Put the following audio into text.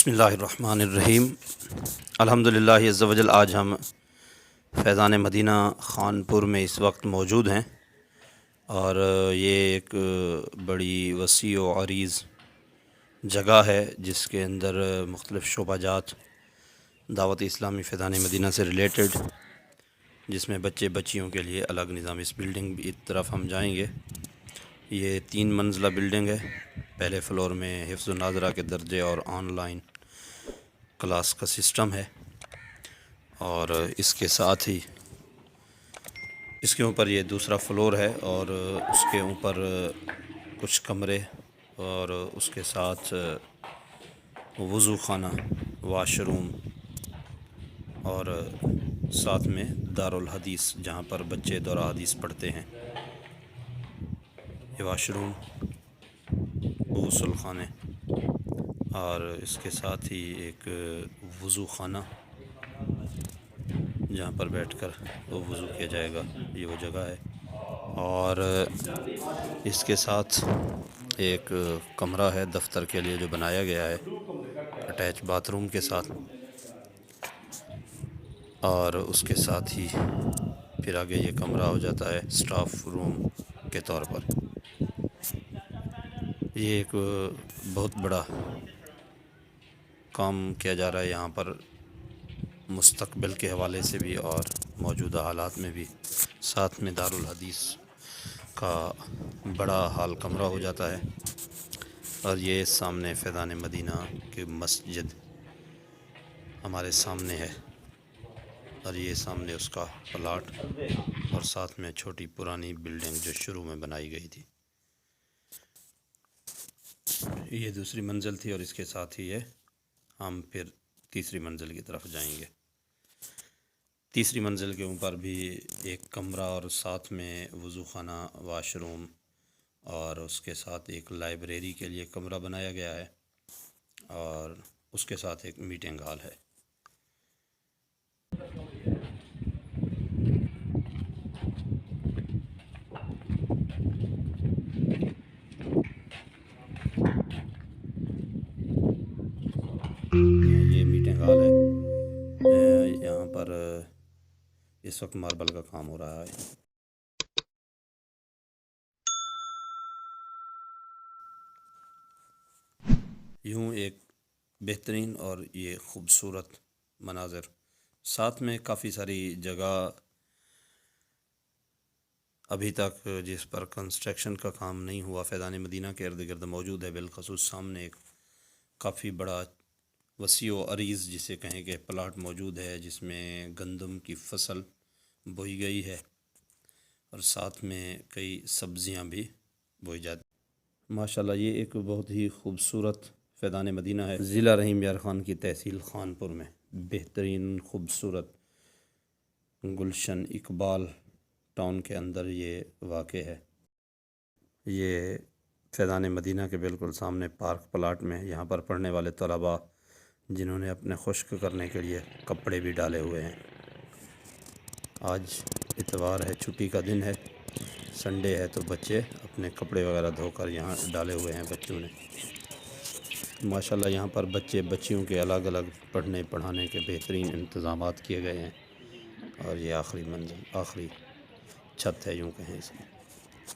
بسم اللہ الرحمن الرحیم۔ الحمدللہ عز و جل۔ آج ہم فیضان مدینہ خانپور میں اس وقت موجود ہیں، اور یہ ایک بڑی وسیع و عریض جگہ ہے جس کے اندر مختلف شعبہ جات دعوت اسلامی فیضان مدینہ سے ریلیٹڈ، جس میں بچے بچیوں کے لیے الگ نظام۔ اس بلڈنگ کی طرف ہم جائیں گے۔ یہ 3 منزلہ بلڈنگ ہے۔ پہلے فلور میں حفظ و ناظرہ کے درجے اور آن لائن کلاس کا سسٹم ہے، اور اس کے ساتھ ہی اس کے اوپر یہ دوسرا فلور ہے، اور اس کے اوپر کچھ کمرے، اور اس کے ساتھ وضو خانہ، واش روم، اور ساتھ میں دارالحدیث جہاں پر بچے دورہ حدیث پڑھتے ہیں۔ یہ واش روم، غسل خانے، اور اس کے ساتھ ہی ایک وضو خانہ جہاں پر بیٹھ کر وضو کیا جائے گا، یہ وہ جگہ ہے۔ اور اس کے ساتھ ایک کمرہ ہے دفتر کے لیے جو بنایا گیا ہے اٹیچ باتھ روم کے ساتھ، اور اس کے ساتھ ہی پھر آگے یہ کمرہ ہو جاتا ہے اسٹاف روم کے طور پر۔ یہ ایک بہت بڑا کام کیا جا رہا ہے یہاں پر، مستقبل کے حوالے سے بھی اور موجودہ حالات میں بھی۔ ساتھ میں دارالحدیث کا بڑا ہال کمرہ ہو جاتا ہے، اور یہ سامنے فیضان مدینہ کی مسجد ہمارے سامنے ہے، اور یہ سامنے اس کا پلاٹ، اور ساتھ میں چھوٹی پرانی بلڈنگ جو شروع میں بنائی گئی تھی۔ یہ دوسری منزل تھی، اور اس کے ساتھ ہی ہم پھر تیسری منزل کی طرف جائیں گے۔ تیسری منزل کے اوپر بھی ایک کمرہ، اور ساتھ میں وضو خانہ، واش روم، اور اس کے ساتھ ایک لائبریری کے لیے کمرہ بنایا گیا ہے، اور اس کے ساتھ ایک میٹنگ ہال ہے۔ یہ میٹنگ ہال ہے، یہاں پر اس وقت ماربل کا کام ہو رہا ہے۔ یوں ایک بہترین اور یہ خوبصورت مناظر، ساتھ میں کافی ساری جگہ ابھی تک جس پر کنسٹرکشن کا کام نہیں ہوا فیضان مدینہ کے ارد گرد موجود ہے۔ بالخصوص سامنے ایک کافی بڑا وسیع و عریض جسے کہیں کہ پلاٹ موجود ہے، جس میں گندم کی فصل بوئی گئی ہے، اور ساتھ میں کئی سبزیاں بھی بوئی جاتی ہیں۔ ماشاءاللہ یہ ایک بہت ہی خوبصورت فیضان مدینہ ہے، ضلع رحیم یار خان کی تحصیل خانپور میں۔ بہترین خوبصورت گلشن اقبال ٹاؤن کے اندر یہ واقع ہے۔ یہ فیضان مدینہ کے بالکل سامنے پارک پلاٹ میں، یہاں پر پڑھنے والے طلباء جنہوں نے اپنے خشک کرنے کے لیے کپڑے بھی ڈالے ہوئے ہیں۔ آج اتوار ہے، چھٹی کا دن ہے، سنڈے ہے، تو بچے اپنے کپڑے وغیرہ دھو کر یہاں ڈالے ہوئے ہیں بچوں نے۔ ماشاءاللہ یہاں پر بچے بچیوں کے الگ الگ پڑھنے پڑھانے کے بہترین انتظامات کیے گئے ہیں، اور یہ آخری چھت ہے یوں کہیں اس کی۔